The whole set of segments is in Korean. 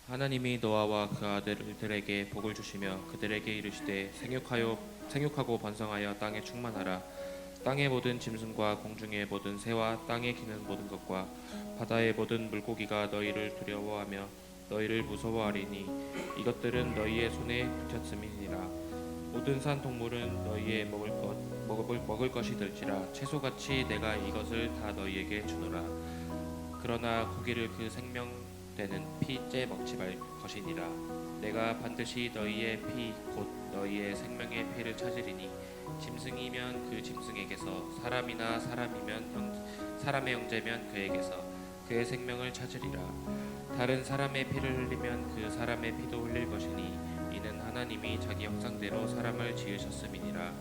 하나님이 노아와 그 아들들에게 복을 주시며 그들에게 이르시되 생육하고 번성하여 땅에 충만하라. 땅의 모든 짐승과 공중의 모든 새와 땅에 기는 모든 것과 바다의 모든 물고기가 너희를 두려워하며 너희를 무서워하리니 이것들은 너희의 손에 붙였음이니라. 모든 산 동물은 너희의 먹을 것이 될지라. 채소같이 내가 이것을 다 너희에게 주노라. 그러나 고기를 그 생명되는 피째 먹지 말 것이니라. 내가 반드시 너희의 피 곧 너희의 생명의 피를 찾으리니 짐승이면 그 짐승에게서 사람이나 사람의 형제면 그에게서 그의 생명을 찾으리라. 다른 사람의 피를 흘리면 그 사람의 피도 흘릴 것이니 이는 하나님이 자기 형상대로 사람을 지으셨음이니라.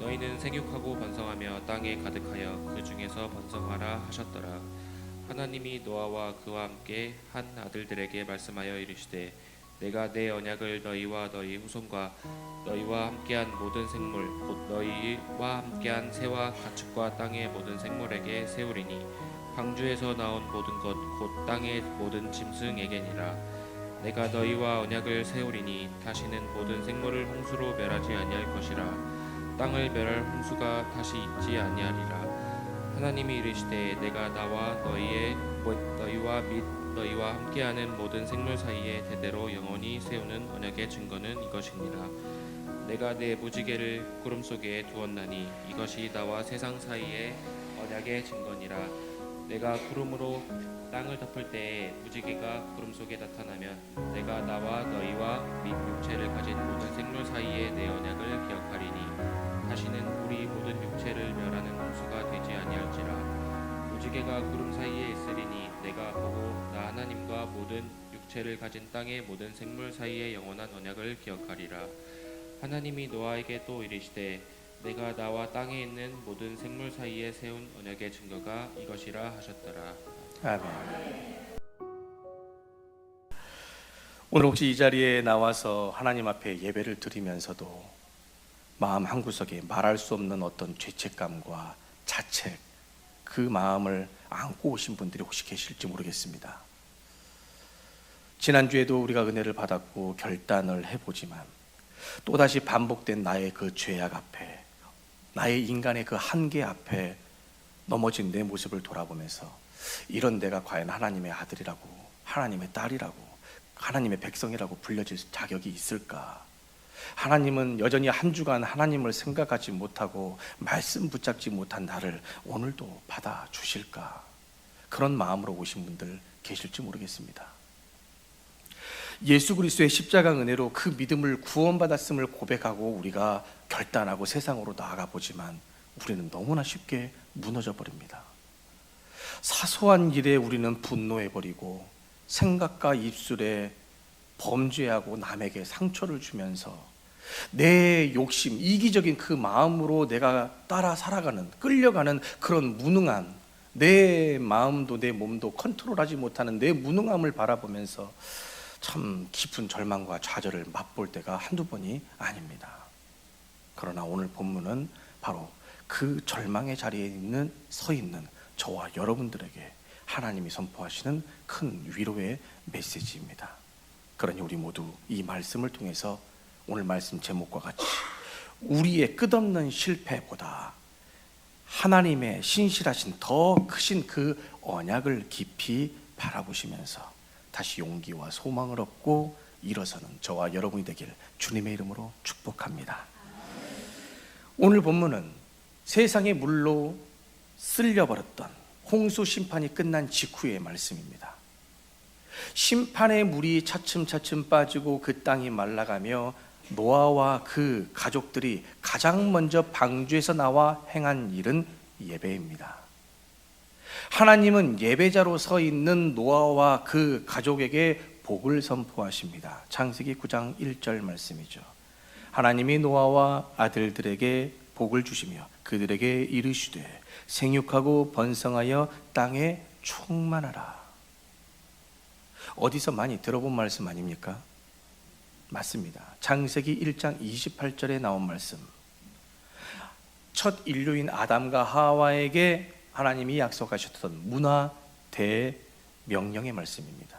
너희는 생육하고 번성하며 땅에 가득하여 그 중에서 번성하라 하셨더라. 하나님이 노아와 그와 함께 한 아들들에게 말씀하여 이르시되 내가 내 언약을 너희와 너희 후손과 너희와 함께한 모든 생물 곧 너희와 함께한 새와 가축과 땅의 모든 생물에게 세우리니 방주에서 나온 모든 것 곧 땅의 모든 짐승에게니라. 내가 너희와 언약을 세우리니 다시는 모든 생물을 홍수로 멸하지 아니할 것이라. 땅을 멸할 홍수가 다시 있지 아니하리라. 하나님이 이르시되 내가 나와 너희와 및 너희와 함께하는 모든 생물 사이에 대대로 영원히 세우는 언약의 증거는 이것이니라. 내가 내 무지개를 구름 속에 두었나니 이것이 나와 세상 사이의 언약의 증거니라. 내가 구름으로 땅을 덮을 때에 무지개가 구름 속에 나타나면 내가 나와 너희와 및 육체를 가진 모든 생물 사이에 내 언약을 기억하리니 다시는 우리 모든 육체를 멸하는 홍수가 되지 아니할지라. 무지개가 구름 사이에 있으리니 내가 보고 나 하나님과 모든 육체를 가진 땅의 모든 생물 사이의 영원한 언약을 기억하리라. 하나님이 노아에게 또 이르시되 내가 나와 땅에 있는 모든 생물 사이에 세운 언약의 증거가 이것이라 하셨더라. 아멘. 오늘 혹시 이 자리에 나와서 하나님 앞에 예배를 드리면서도 마음 한구석에 말할 수 없는 어떤 죄책감과 자책, 그 마음을 안고 오신 분들이 혹시 계실지 모르겠습니다. 지난주에도 우리가 은혜를 받았고 결단을 해보지만 또다시 반복된 나의 그 죄악 앞에, 나의 인간의 그 한계 앞에 넘어진 내 모습을 돌아보면서 이런 내가 과연 하나님의 아들이라고, 하나님의 딸이라고, 하나님의 백성이라고 불려질 자격이 있을까? 하나님은 여전히 한 주간 하나님을 생각하지 못하고 말씀 붙잡지 못한 나를 오늘도 받아주실까? 그런 마음으로 오신 분들 계실지 모르겠습니다. 예수 그리스도의 십자가 은혜로 그 믿음을 구원받았음을 고백하고 우리가 결단하고 세상으로 나아가 보지만 우리는 너무나 쉽게 무너져 버립니다. 사소한 일에 우리는 분노해버리고 생각과 입술에 범죄하고 남에게 상처를 주면서 내 욕심, 이기적인 그 마음으로 내가 따라 살아가는, 끌려가는 그런 무능함, 내 마음도 내 몸도 컨트롤하지 못하는 내 무능함을 바라보면서 참 깊은 절망과 좌절을 맛볼 때가 한두 번이 아닙니다. 그러나 오늘 본문은 바로 그 절망의 자리에 서 있는 저와 여러분들에게 하나님이 선포하시는 큰 위로의 메시지입니다. 그러니 우리 모두 이 말씀을 통해서 오늘 말씀 제목과 같이 우리의 끝없는 실패보다 하나님의 신실하신 더 크신 그 언약을 깊이 바라보시면서 다시 용기와 소망을 얻고 일어서는 저와 여러분이 되길 주님의 이름으로 축복합니다. 오늘 본문은 세상의 물로 쓸려버렸던 홍수 심판이 끝난 직후의 말씀입니다. 심판의 물이 차츰차츰 빠지고 그 땅이 말라가며 노아와 그 가족들이 가장 먼저 방주에서 나와 행한 일은 예배입니다. 하나님은 예배자로 서 있는 노아와 그 가족에게 복을 선포하십니다. 창세기 9장 1절 말씀이죠. 하나님이 노아와 아들들에게 복을 주시며 그들에게 이르시되 생육하고 번성하여 땅에 충만하라. 어디서 많이 들어본 말씀 아닙니까? 맞습니다. 창세기 1장 28절에 나온 말씀. 첫 인류인 아담과 하와에게 하나님이 약속하셨던 문화 대명령의 말씀입니다.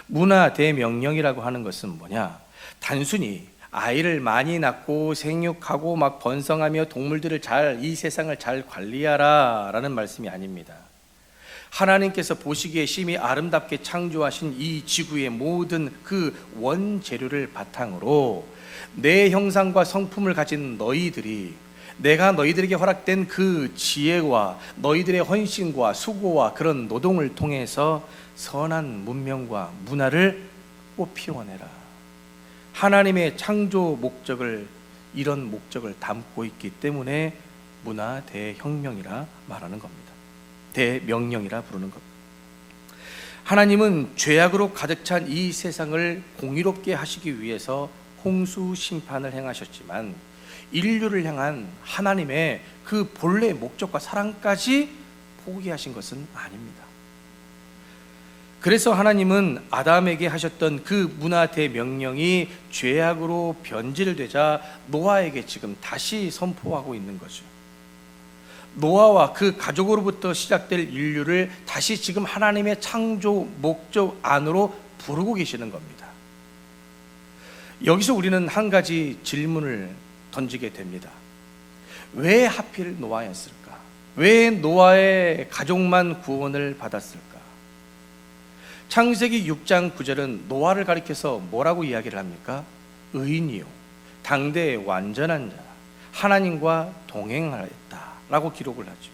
문화 대명령이라고 하는 것은 뭐냐? 단순히 아이를 많이 낳고 생육하고 막 번성하며 동물들을 이 세상을 잘 관리하라 라는 말씀이 아닙니다. 하나님께서 보시기에 심히 아름답게 창조하신 이 지구의 모든 그 원재료를 바탕으로 내 형상과 성품을 가진 너희들이, 내가 너희들에게 허락된 그 지혜와 너희들의 헌신과 수고와 그런 노동을 통해서 선한 문명과 문화를 꽃피워내라. 하나님의 창조 목적을, 이런 목적을 담고 있기 때문에 문화 대혁명이라 말하는 겁니다. 대명령이라 부르는 겁니다. 하나님은 죄악으로 가득 찬 이 세상을 공의롭게 하시기 위해서 홍수 심판을 행하셨지만 인류를 향한 하나님의 그 본래 목적과 사랑까지 포기하신 것은 아닙니다. 그래서 하나님은 아담에게 하셨던 그 문화 대명령이 죄악으로 변질되자 노아에게 지금 다시 선포하고 있는 거죠. 노아와 그 가족으로부터 시작될 인류를 다시 지금 하나님의 창조 목적 안으로 부르고 계시는 겁니다. 여기서 우리는 한 가지 질문을 던지게 됩니다. 왜 하필 노아였을까? 왜 노아의 가족만 구원을 받았을까? 창세기 6장 9절은 노아를 가리켜서 뭐라고 이야기를 합니까? 의인이요 당대의 완전한 자, 하나님과 동행하였다 라고 기록을 하죠.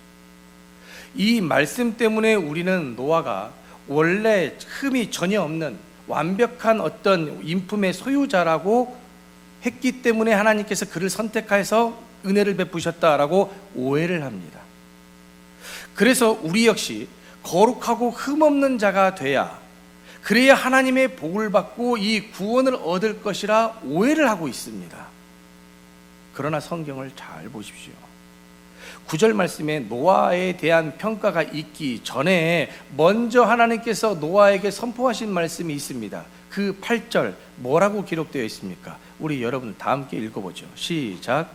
이 말씀 때문에 우리는 노아가 원래 흠이 전혀 없는 완벽한 어떤 인품의 소유자라고 했기 때문에 하나님께서 그를 선택해서 은혜를 베푸셨다라고 오해를 합니다. 그래서 우리 역시 거룩하고 흠없는 자가 돼야, 그래야 하나님의 복을 받고 이 구원을 얻을 것이라 오해를 하고 있습니다. 그러나 성경을 잘 보십시오. 9절 말씀에 노아에 대한 평가가 있기 전에 먼저 하나님께서 노아에게 선포하신 말씀이 있습니다. 그 8절 뭐라고 기록되어 있습니까? 우리 여러분 다 함께 읽어보죠. 시작.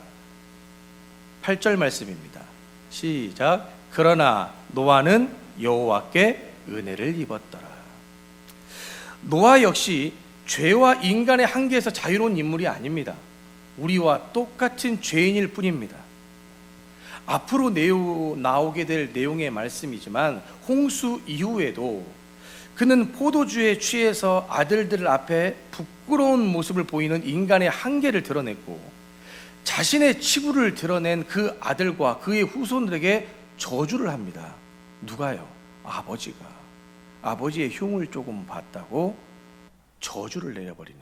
8절 말씀입니다. 시작. 그러나 노아는 여호와께 은혜를 입었더라. 노아 역시 죄와 인간의 한계에서 자유로운 인물이 아닙니다. 우리와 똑같은 죄인일 뿐입니다. 앞으로 나오게 될 내용의 말씀이지만 홍수 이후에도 그는 포도주에 취해서 아들들 앞에 부끄러운 모습을 보이는 인간의 한계를 드러냈고, 자신의 치부를 드러낸 그 아들과 그의 후손들에게 저주를 합니다. 누가요? 아버지가. 아버지의 흉을 조금 봤다고 저주를 내려버리는.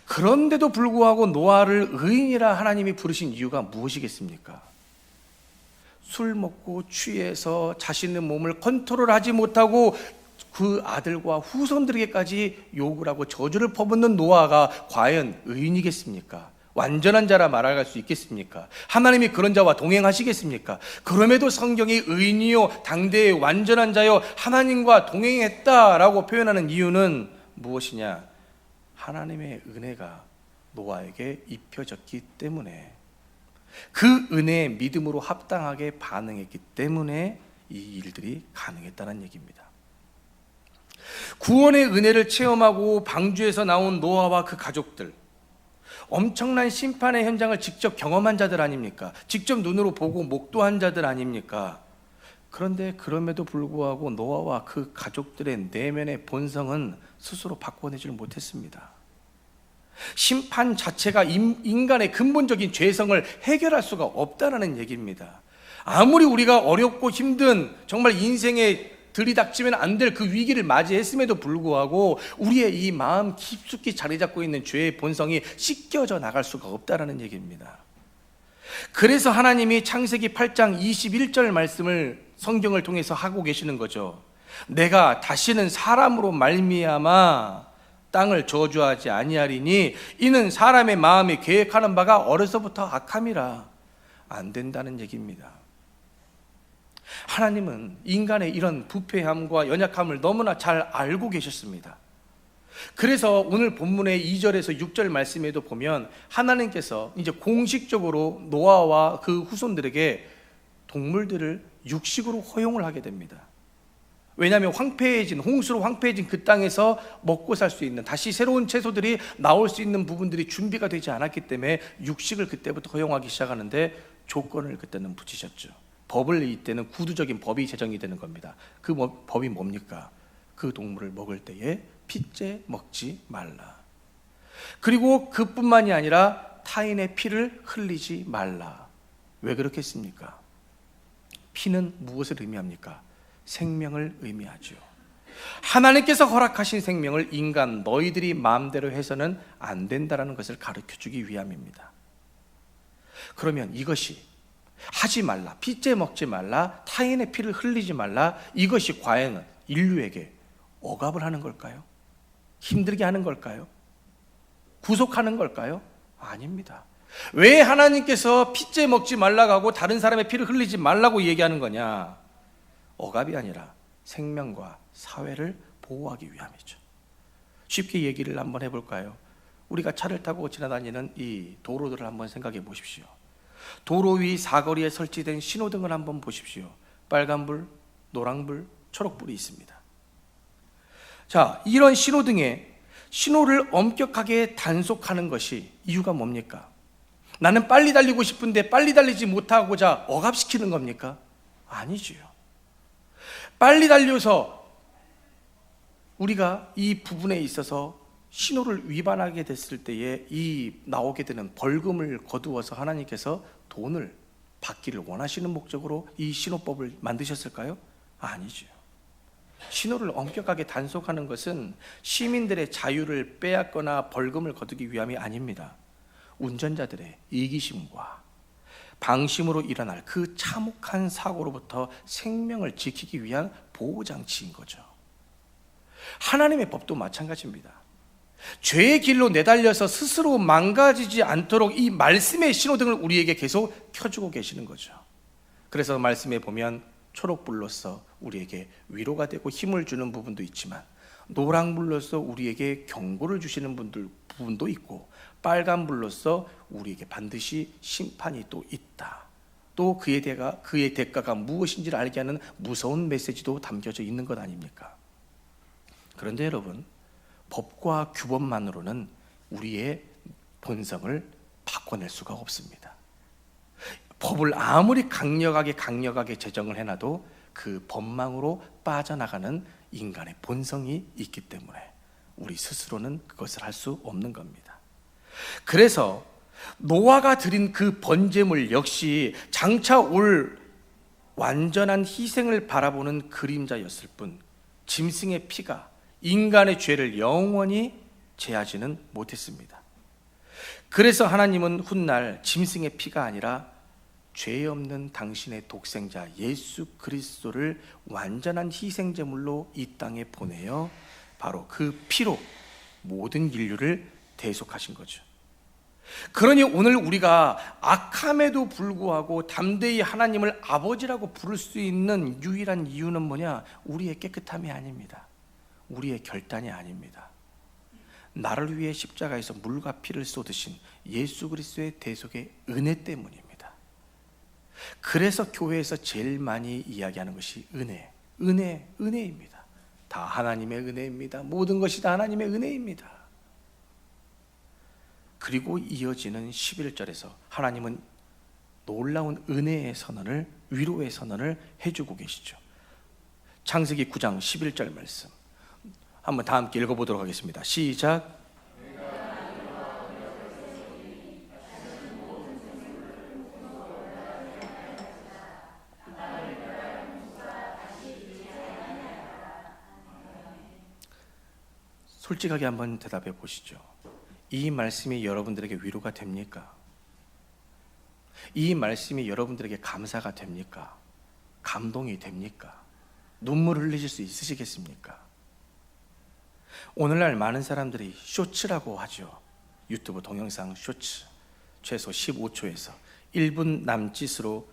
그런데도 불구하고 노아를 의인이라 하나님이 부르신 이유가 무엇이겠습니까? 술 먹고 취해서 자신의 몸을 컨트롤하지 못하고 그 아들과 후손들에게까지 욕을 하고 저주를 퍼붓는 노아가 과연 의인이겠습니까? 완전한 자라 말할 수 있겠습니까? 하나님이 그런 자와 동행하시겠습니까? 그럼에도 성경이 의인이요 당대의 완전한 자요 하나님과 동행했다라고 표현하는 이유는 무엇이냐? 하나님의 은혜가 노아에게 입혀졌기 때문에, 그 은혜의 믿음으로 합당하게 반응했기 때문에 이 일들이 가능했다는 얘기입니다. 구원의 은혜를 체험하고 방주에서 나온 노아와 그 가족들, 엄청난 심판의 현장을 직접 경험한 자들 아닙니까? 직접 눈으로 보고 목도한 자들 아닙니까? 그런데 그럼에도 불구하고 노아와 그 가족들의 내면의 본성은 스스로 바꿔내지를 못했습니다. 심판 자체가 인간의 근본적인 죄성을 해결할 수가 없다는 얘기입니다. 아무리 우리가 어렵고 힘든 정말 인생에 들이닥치면 안 될 그 위기를 맞이했음에도 불구하고 우리의 이 마음 깊숙이 자리 잡고 있는 죄의 본성이 씻겨져 나갈 수가 없다는 얘기입니다. 그래서 하나님이 창세기 8장 21절 말씀을 성경을 통해서 하고 계시는 거죠. 내가 다시는 사람으로 말미암아 땅을 저주하지 아니하리니 이는 사람의 마음이 계획하는 바가 어려서부터 악함이라. 안 된다는 얘기입니다. 하나님은 인간의 이런 부패함과 연약함을 너무나 잘 알고 계셨습니다. 그래서 오늘 본문의 2절에서 6절 말씀에도 보면 하나님께서 이제 공식적으로 노아와 그 후손들에게 동물들을 육식으로 허용을 하게 됩니다. 왜냐하면 황폐해진, 홍수로 황폐해진 그 땅에서 먹고 살 수 있는, 다시 새로운 채소들이 나올 수 있는 부분들이 준비가 되지 않았기 때문에 육식을 그때부터 허용하기 시작하는데 조건을 그때는 붙이셨죠. 법을 이때는 구두적인 법이 제정이 되는 겁니다. 그 법이 뭡니까? 그 동물을 먹을 때에 핏째 먹지 말라. 그리고 그뿐만이 아니라 타인의 피를 흘리지 말라. 왜 그렇게 했습니까? 피는 무엇을 의미합니까? 생명을 의미하죠. 하나님께서 허락하신 생명을 인간 너희들이 마음대로 해서는 안 된다라는 것을 가르쳐주기 위함입니다. 그러면 이것이 하지 말라, 핏째 먹지 말라, 타인의 피를 흘리지 말라, 이것이 과연 인류에게 억압을 하는 걸까요? 힘들게 하는 걸까요? 구속하는 걸까요? 아닙니다. 왜 하나님께서 핏째 먹지 말라고 하고 다른 사람의 피를 흘리지 말라고 얘기하는 거냐? 억압이 아니라 생명과 사회를 보호하기 위함이죠. 쉽게 얘기를 한번 해볼까요? 우리가 차를 타고 지나다니는 이 도로들을 한번 생각해 보십시오. 도로 위 사거리에 설치된 신호등을 한번 보십시오. 빨간불, 노랑불, 초록불이 있습니다. 자, 이런 신호등에 신호를 엄격하게 단속하는 것이 이유가 뭡니까? 나는 빨리 달리고 싶은데 빨리 달리지 못하고자 억압시키는 겁니까? 아니지요. 빨리 달려서 우리가 이 부분에 있어서 신호를 위반하게 됐을 때에 이 나오게 되는 벌금을 거두어서 하나님께서 돈을 받기를 원하시는 목적으로 이 신호법을 만드셨을까요? 아니죠. 신호를 엄격하게 단속하는 것은 시민들의 자유를 빼앗거나 벌금을 거두기 위함이 아닙니다. 운전자들의 이기심과 방심으로 일어날 그 참혹한 사고로부터 생명을 지키기 위한 보호장치인 거죠. 하나님의 법도 마찬가지입니다. 죄의 길로 내달려서 스스로 망가지지 않도록 이 말씀의 신호등을 우리에게 계속 켜주고 계시는 거죠. 그래서 말씀에 보면 초록불로서 우리에게 위로가 되고 힘을 주는 부분도 있지만 노랑불로서 우리에게 경고를 주시는 부분도 있고 빨간불로서 우리에게 반드시 심판이 또 있다. 또 그의 대가가 무엇인지를 알게 하는 무서운 메시지도 담겨져 있는 것 아닙니까? 그런데 여러분, 법과 규범만으로는 우리의 본성을 바꿔낼 수가 없습니다. 법을 아무리 강력하게 제정을 해놔도 그 법망으로 빠져나가는 인간의 본성이 있기 때문에 우리 스스로는 그것을 할 수 없는 겁니다. 그래서 노아가 드린 그 번제물 역시 장차 올 완전한 희생을 바라보는 그림자였을 뿐 짐승의 피가 인간의 죄를 영원히 제하지는 못했습니다. 그래서 하나님은 훗날 짐승의 피가 아니라 죄 없는 당신의 독생자 예수 그리스도를 완전한 희생제물로 이 땅에 보내어 바로 그 피로 모든 인류를 대속하신 거죠. 그러니 오늘 우리가 악함에도 불구하고 담대히 하나님을 아버지라고 부를 수 있는 유일한 이유는 뭐냐? 우리의 깨끗함이 아닙니다. 우리의 결단이 아닙니다. 나를 위해 십자가에서 물과 피를 쏟으신 예수 그리스도의 대속의 은혜 때문입니다. 그래서 교회에서 제일 많이 이야기하는 것이 은혜입니다. 다 하나님의 은혜입니다. 모든 것이 다 하나님의 은혜입니다. 그리고 이어지는 11절에서 하나님은 놀라운 은혜의 선언을, 위로의 선언을 해주고 계시죠. 창세기 9장 11절 말씀 한번 다 함께 읽어보도록 하겠습니다. 시작. 솔직하게 한번 대답해 보시죠. 이 말씀이 여러분들에게 위로가 됩니까? 이 말씀이 여러분들에게 감사가 됩니까? 감동이 됩니까? 눈물 흘리실 수 있으시겠습니까? 오늘날 많은 사람들이 쇼츠라고 하죠. 유튜브 동영상 쇼츠, 최소 15초에서 1분 남짓으로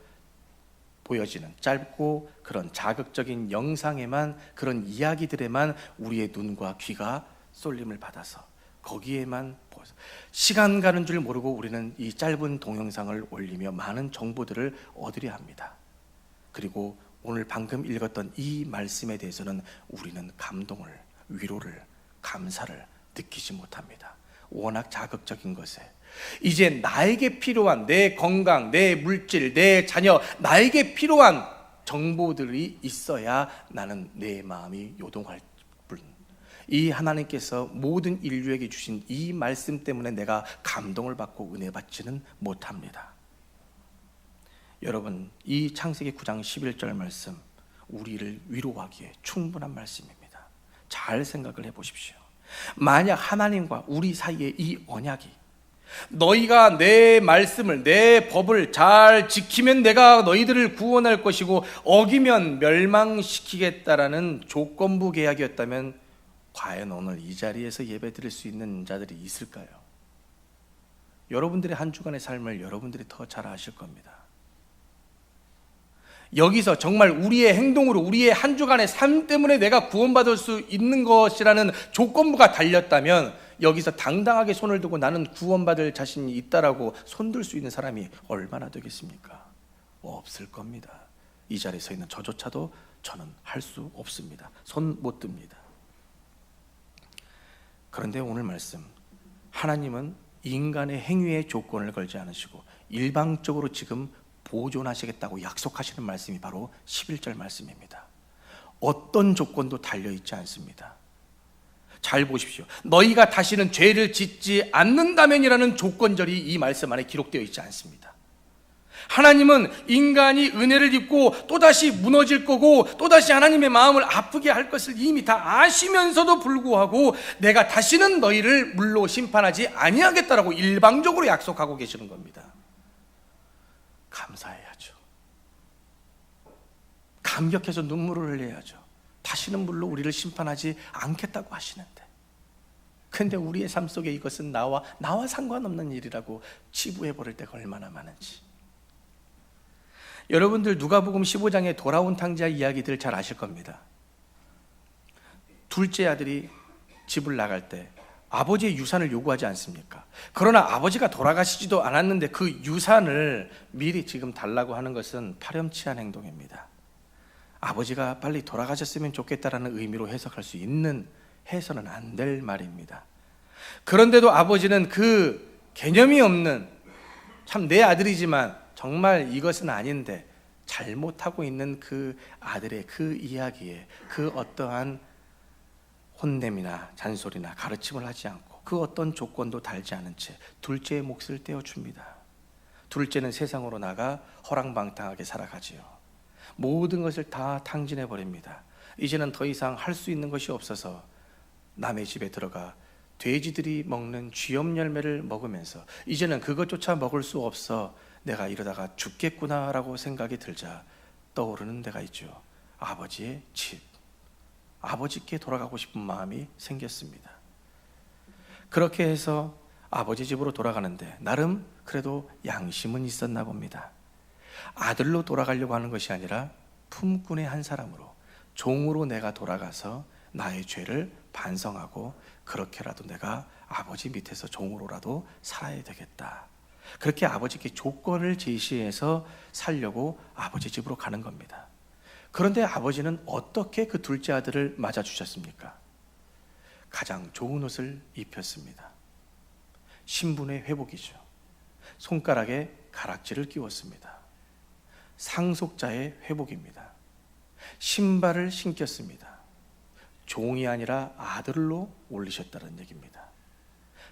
보여지는 짧고 그런 자극적인 영상에만, 그런 이야기들에만 우리의 눈과 귀가 쏠림을 받아서 거기에만 시간 가는 줄 모르고 우리는 이 짧은 동영상을 올리며 많은 정보들을 얻으려 합니다. 그리고 오늘 방금 읽었던 이 말씀에 대해서는 우리는 감동을, 위로를, 감사를 느끼지 못합니다. 워낙 자극적인 것에 이제 나에게 필요한 내 건강, 내 물질, 내 자녀, 나에게 필요한 정보들이 있어야 나는 내 마음이 요동할 뿐, 이 하나님께서 모든 인류에게 주신 이 말씀 때문에 내가 감동을 받고 은혜 받지는 못합니다. 여러분, 이 창세기 9장 11절 말씀 우리를 위로하기에 충분한 말씀입니다. 잘 생각을 해보십시오. 만약 하나님과 우리 사이에 이 언약이, 너희가 내 말씀을, 내 법을 잘 지키면 내가 너희들을 구원할 것이고 어기면 멸망시키겠다라는 조건부 계약이었다면 과연 오늘 이 자리에서 예배드릴 수 있는 자들이 있을까요? 여러분들의 한 주간의 삶을 여러분들이 더 잘 아실 겁니다. 여기서 정말 우리의 행동으로, 우리의 한 주간의 삶 때문에 내가 구원받을 수 있는 것이라는 조건부가 달렸다면 여기서 당당하게 손을 들고 나는 구원받을 자신이 있다라고 손들 수 있는 사람이 얼마나 되겠습니까? 없을 겁니다. 이 자리에 서 있는 저조차도 저는 할 수 없습니다. 손 못 듭니다. 그런데 오늘 말씀, 하나님은 인간의 행위에 조건을 걸지 않으시고 일방적으로 지금 보존하시겠다고 약속하시는 말씀이 바로 11절 말씀입니다. 어떤 조건도 달려있지 않습니다. 잘 보십시오. 너희가 다시는 죄를 짓지 않는다면이라는 조건절이 이 말씀 안에 기록되어 있지 않습니다. 하나님은 인간이 은혜를 입고 또다시 무너질 거고 또다시 하나님의 마음을 아프게 할 것을 이미 다 아시면서도 불구하고 내가 다시는 너희를 물로 심판하지 아니하겠다라고 일방적으로 약속하고 계시는 겁니다. 감사해야죠. 감격해서 눈물을 흘려야죠. 다시는 물로 우리를 심판하지 않겠다고 하시는데, 근데 우리의 삶 속에 이것은 나와 상관없는 일이라고 치부해버릴 때가 얼마나 많은지. 여러분들 누가복음 15장의 돌아온 탕자 이야기들 잘 아실 겁니다. 둘째 아들이 집을 나갈 때 아버지의 유산을 요구하지 않습니까? 그러나 아버지가 돌아가시지도 않았는데 그 유산을 미리 지금 달라고 하는 것은 파렴치한 행동입니다. 아버지가 빨리 돌아가셨으면 좋겠다라는 의미로 해석할 수 있는, 해서는 안 될 말입니다. 그런데도 아버지는 그 개념이 없는, 참 내 아들이지만 정말 이것은 아닌데 잘못하고 있는 그 아들의 그 이야기에 그 어떠한 혼냄이나 잔소리나 가르침을 하지 않고 그 어떤 조건도 달지 않은 채 둘째의 몫을 떼어줍니다. 둘째는 세상으로 나가 허랑방탕하게 살아가지요. 모든 것을 다 탕진해버립니다. 이제는 더 이상 할 수 있는 것이 없어서 남의 집에 들어가 돼지들이 먹는 쥐염 열매를 먹으면서 이제는 그것조차 먹을 수 없어 내가 이러다가 죽겠구나라고 생각이 들자 떠오르는 데가 있죠. 아버지의 집. 아버지께 돌아가고 싶은 마음이 생겼습니다. 그렇게 해서 아버지 집으로 돌아가는데 나름 그래도 양심은 있었나 봅니다. 아들로 돌아가려고 하는 것이 아니라 품꾼의 한 사람으로, 종으로 내가 돌아가서 나의 죄를 반성하고 그렇게라도 내가 아버지 밑에서 종으로라도 살아야 되겠다. 그렇게 아버지께 조건을 제시해서 살려고 아버지 집으로 가는 겁니다. 그런데 아버지는 어떻게 그 둘째 아들을 맞아주셨습니까? 가장 좋은 옷을 입혔습니다. 신분의 회복이죠. 손가락에 가락지를 끼웠습니다. 상속자의 회복입니다. 신발을 신겼습니다. 종이 아니라 아들로 올리셨다는 얘기입니다.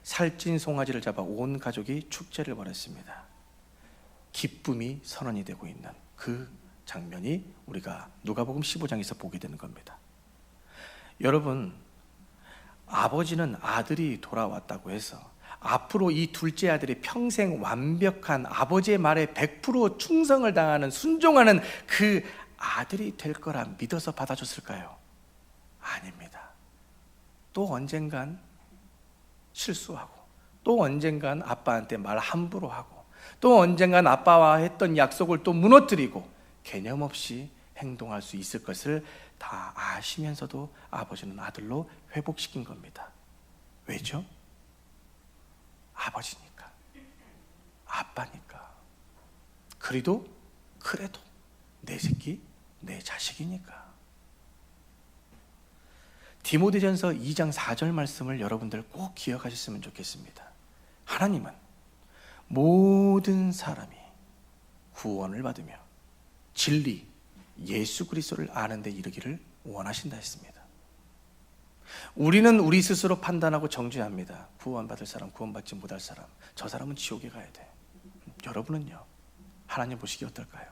살찐 송아지를 잡아 온 가족이 축제를 벌였습니다. 기쁨이 선언이 되고 있는 그 장면이 우리가 누가복음 15장에서 보게 되는 겁니다. 여러분, 아버지는 아들이 돌아왔다고 해서 앞으로 이 둘째 아들이 평생 완벽한 아버지의 말에 100% 충성을 당하는, 순종하는 그 아들이 될 거라 믿어서 받아줬을까요? 아닙니다. 또 언젠간 실수하고, 또 언젠간 아빠한테 말 함부로 하고, 또 언젠간 아빠와 했던 약속을 또 무너뜨리고 개념 없이 행동할 수 있을 것을 다 아시면서도 아버지는 아들로 회복시킨 겁니다. 왜죠? 아버지니까, 아빠니까. 그래도 내 새끼 내 자식이니까. 디모데전서 2장 4절 말씀을 여러분들 꼭 기억하셨으면 좋겠습니다. 하나님은 모든 사람이 구원을 받으며 진리 예수 그리스도를 아는 데 이르기를 원하신다 했습니다. 우리는 우리 스스로 판단하고 정죄합니다. 구원받을 사람, 구원받지 못할 사람, 저 사람은 지옥에 가야 돼. 여러분은요, 하나님 보시기 어떨까요?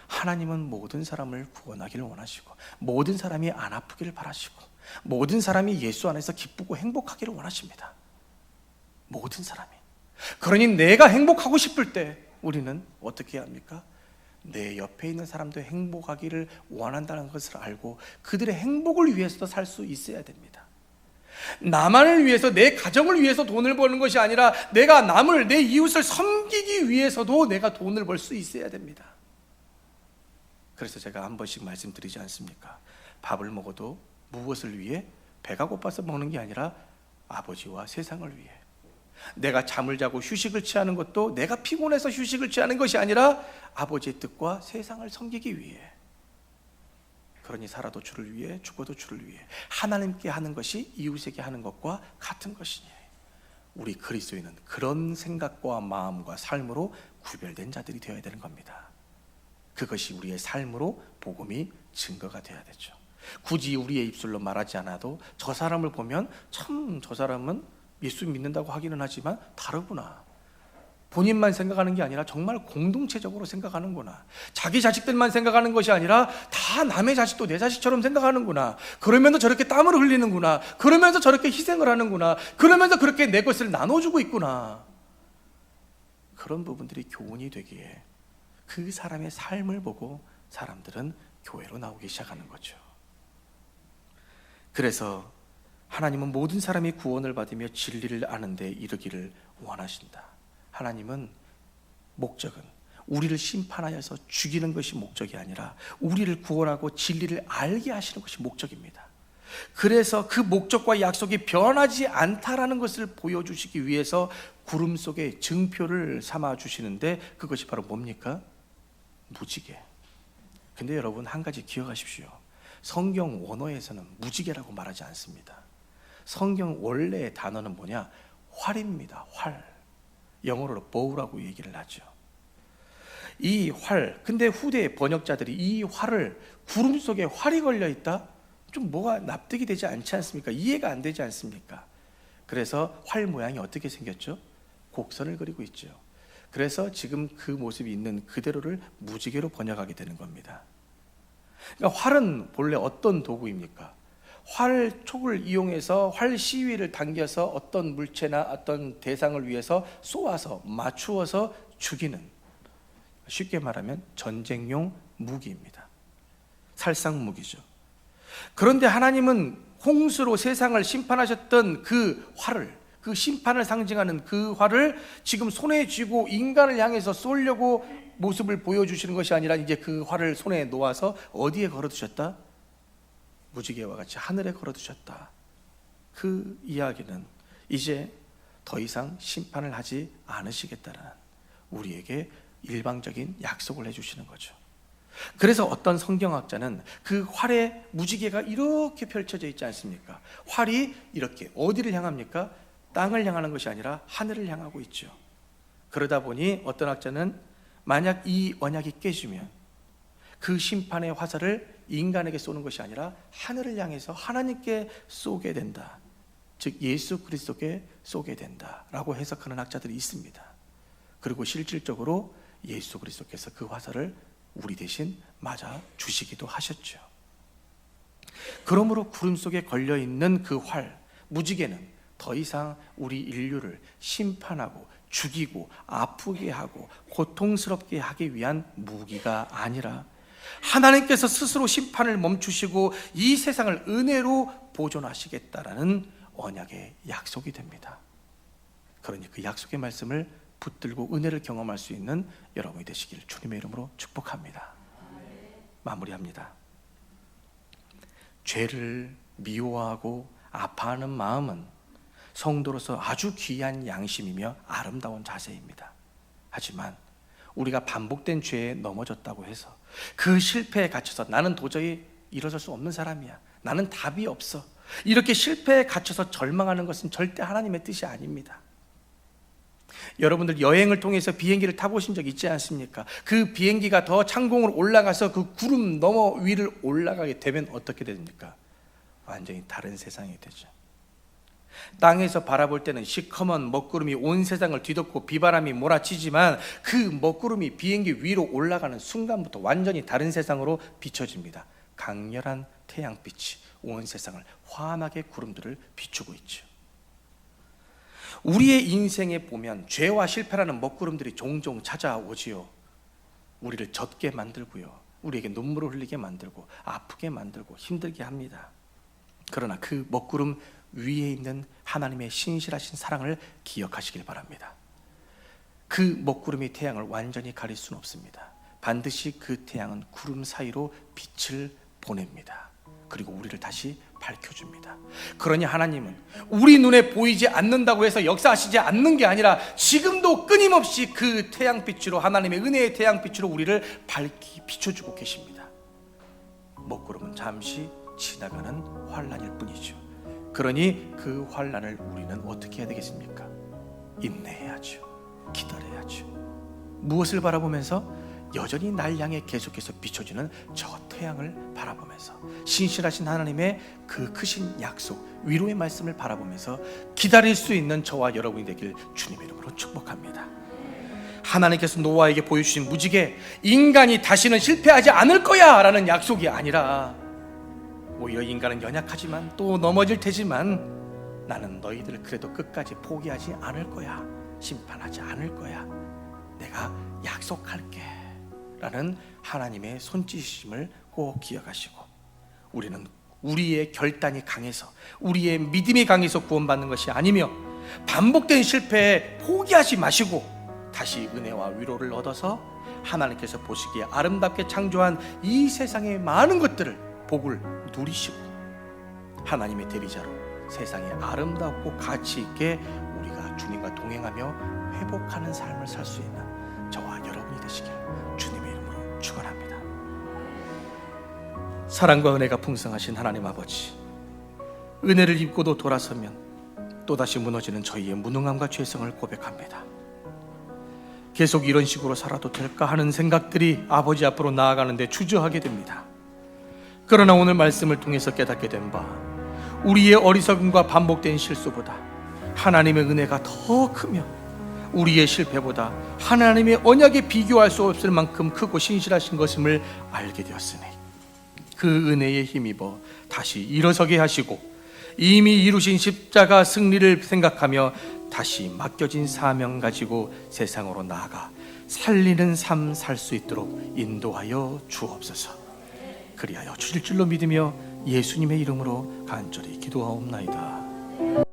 하나님은 모든 사람을 구원하기를 원하시고, 모든 사람이 안 아프기를 바라시고, 모든 사람이 예수 안에서 기쁘고 행복하기를 원하십니다. 모든 사람이. 그러니 내가 행복하고 싶을 때 우리는 어떻게 해야 합니까? 내 옆에 있는 사람도 행복하기를 원한다는 것을 알고 그들의 행복을 위해서도 살 수 있어야 됩니다. 나만을 위해서, 내 가정을 위해서 돈을 버는 것이 아니라 내가 남을, 내 이웃을 섬기기 위해서도 내가 돈을 벌 수 있어야 됩니다. 그래서 제가 한 번씩 말씀드리지 않습니까? 밥을 먹어도 무엇을 위해? 배가 고파서 먹는 게 아니라 아버지와 세상을 위해. 내가 잠을 자고 휴식을 취하는 것도 내가 피곤해서 휴식을 취하는 것이 아니라 아버지의 뜻과 세상을 섬기기 위해. 그러니 살아도 주를 위해, 죽어도 주를 위해. 하나님께 하는 것이 이웃에게 하는 것과 같은 것이니 우리 그리스도인은 그런 생각과 마음과 삶으로 구별된 자들이 되어야 되는 겁니다. 그것이 우리의 삶으로 복음이 증거가 되어야 되죠. 굳이 우리의 입술로 말하지 않아도 저 사람을 보면 참 저 사람은 예수 믿는다고 하기는 하지만 다르구나. 본인만 생각하는 게 아니라 정말 공동체적으로 생각하는구나. 자기 자식들만 생각하는 것이 아니라 다 남의 자식도 내 자식처럼 생각하는구나. 그러면서 저렇게 땀을 흘리는구나. 그러면서 저렇게 희생을 하는구나. 그러면서 그렇게 내 것을 나눠주고 있구나. 그런 부분들이 교훈이 되기에 그 사람의 삶을 보고 사람들은 교회로 나오기 시작하는 거죠. 그래서 하나님은 모든 사람이 구원을 받으며 진리를 아는 데 이르기를 원하신다. 하나님은 목적은 우리를 심판하여서 죽이는 것이 목적이 아니라 우리를 구원하고 진리를 알게 하시는 것이 목적입니다. 그래서 그 목적과 약속이 변하지 않다라는 것을 보여주시기 위해서 구름 속에 증표를 삼아 주시는데 그것이 바로 뭡니까? 무지개. 근데 여러분 한 가지 기억하십시오. 성경 원어에서는 무지개라고 말하지 않습니다. 성경 원래의 단어는 뭐냐? 활입니다. 활. 영어로 bow라고 얘기를 하죠. 이 활, 근데 후대 번역자들이 이 활을 구름 속에 활이 걸려 있다? 좀 뭐가 납득이 되지 않지 않습니까? 이해가 안 되지 않습니까? 그래서 활 모양이 어떻게 생겼죠? 곡선을 그리고 있죠. 그래서 지금 그 모습이 있는 그대로를 무지개로 번역하게 되는 겁니다. 그러니까 활은 본래 어떤 도구입니까? 활촉을 이용해서 활 시위를 당겨서 어떤 물체나 어떤 대상을 위해서 쏘아서 맞추어서 죽이는, 쉽게 말하면 전쟁용 무기입니다. 살상 무기죠. 그런데 하나님은 홍수로 세상을 심판하셨던 그 활을, 그 심판을 상징하는 그 활을 지금 손에 쥐고 인간을 향해서 쏘려고 모습을 보여주시는 것이 아니라 이제 그 활을 손에 놓아서 어디에 걸어두셨다? 무지개와 같이 하늘에 걸어두셨다. 그 이야기는 이제 더 이상 심판을 하지 않으시겠다는 우리에게 일방적인 약속을 해주시는 거죠. 그래서 어떤 성경학자는 그 활의 무지개가 이렇게 펼쳐져 있지 않습니까? 활이 이렇게 어디를 향합니까? 땅을 향하는 것이 아니라 하늘을 향하고 있죠. 그러다 보니 어떤 학자는 만약 이 언약이 깨지면 그 심판의 화살을 인간에게 쏘는 것이 아니라 하늘을 향해서 하나님께 쏘게 된다. 즉 예수 그리스도께 쏘게 된다라고 해석하는 학자들이 있습니다. 그리고 실질적으로 예수 그리스도께서 그 화살을 우리 대신 맞아 주시기도 하셨죠. 그러므로 구름 속에 걸려있는 그 활, 무지개는 더 이상 우리 인류를 심판하고 죽이고 아프게 하고 고통스럽게 하기 위한 무기가 아니라 하나님께서 스스로 심판을 멈추시고 이 세상을 은혜로 보존하시겠다라는 언약의 약속이 됩니다. 그러니 그 약속의 말씀을 붙들고 은혜를 경험할 수 있는 여러분이 되시기를 주님의 이름으로 축복합니다. 마무리합니다. 죄를 미워하고 아파하는 마음은 성도로서 아주 귀한 양심이며 아름다운 자세입니다. 하지만 우리가 반복된 죄에 넘어졌다고 해서 그 실패에 갇혀서 나는 도저히 일어설 수 없는 사람이야, 나는 답이 없어, 이렇게 실패에 갇혀서 절망하는 것은 절대 하나님의 뜻이 아닙니다. 여러분들 여행을 통해서 비행기를 타보신 적 있지 않습니까? 그 비행기가 더 창공으로 올라가서 그 구름 너머 위를 올라가게 되면 어떻게 됩니까? 완전히 다른 세상이 되죠. 땅에서 바라볼 때는 시커먼 먹구름이 온 세상을 뒤덮고 비바람이 몰아치지만 그 먹구름이 비행기 위로 올라가는 순간부터 완전히 다른 세상으로 비춰집니다. 강렬한 태양빛이 온 세상을 환하게 구름들을 비추고 있죠. 우리의 인생에 보면 죄와 실패라는 먹구름들이 종종 찾아오지요. 우리를 젖게 만들고요, 우리에게 눈물을 흘리게 만들고 아프게 만들고 힘들게 합니다. 그러나 그 먹구름 위에 있는 하나님의 신실하신 사랑을 기억하시길 바랍니다. 그 먹구름이 태양을 완전히 가릴 수는 없습니다. 반드시 그 태양은 구름 사이로 빛을 보냅니다. 그리고 우리를 다시 밝혀줍니다. 그러니 하나님은 우리 눈에 보이지 않는다고 해서 역사하시지 않는 게 아니라 지금도 끊임없이 그 태양빛으로, 하나님의 은혜의 태양빛으로 우리를 밝히 비춰주고 계십니다. 먹구름은 잠시 지나가는 환란일 뿐이죠. 그러니 그 환란을 우리는 어떻게 해야 되겠습니까? 인내해야죠. 기다려야죠. 무엇을 바라보면서? 여전히 날 향해 계속해서 비춰지는 저 태양을 바라보면서, 신실하신 하나님의 그 크신 약속, 위로의 말씀을 바라보면서 기다릴 수 있는 저와 여러분이 되길 주님의 이름으로 축복합니다. 하나님께서 노아에게 보여주신 무지개, 인간이 다시는 실패하지 않을 거야 라는 약속이 아니라, 오히려 인간은 연약하지만 또 넘어질 테지만 나는 너희들을 그래도 끝까지 포기하지 않을 거야, 심판하지 않을 거야, 내가 약속할게 라는 하나님의 손짓임을 꼭 기억하시고, 우리는 우리의 결단이 강해서, 우리의 믿음이 강해서 구원받는 것이 아니며, 반복된 실패에 포기하지 마시고 다시 은혜와 위로를 얻어서 하나님께서 보시기에 아름답게 창조한 이 세상의 많은 것들을, 복을 누리시고 하나님의 대리자로 세상에 아름답고 가치 있게 우리가 주님과 동행하며 회복하는 삶을 살 수 있는 저와 여러분이 되시길 주님의 이름으로 축원합니다. 사랑과 은혜가 풍성하신 하나님 아버지, 은혜를 입고도 돌아서면 또다시 무너지는 저희의 무능함과 죄성을 고백합니다. 계속 이런 식으로 살아도 될까 하는 생각들이 아버지 앞으로 나아가는데 주저하게 됩니다. 그러나 오늘 말씀을 통해서 깨닫게 된 바, 우리의 어리석음과 반복된 실수보다 하나님의 은혜가 더 크며, 우리의 실패보다 하나님의 언약에 비교할 수 없을 만큼 크고 신실하신 것임을 알게 되었으니, 그 은혜에 힘입어 다시 일어서게 하시고 이미 이루신 십자가 승리를 생각하며 다시 맡겨진 사명 가지고 세상으로 나아가 살리는 삶 살 수 있도록 인도하여 주옵소서. 그리하여 주실 줄로 믿으며 예수님의 이름으로 간절히 기도하옵나이다.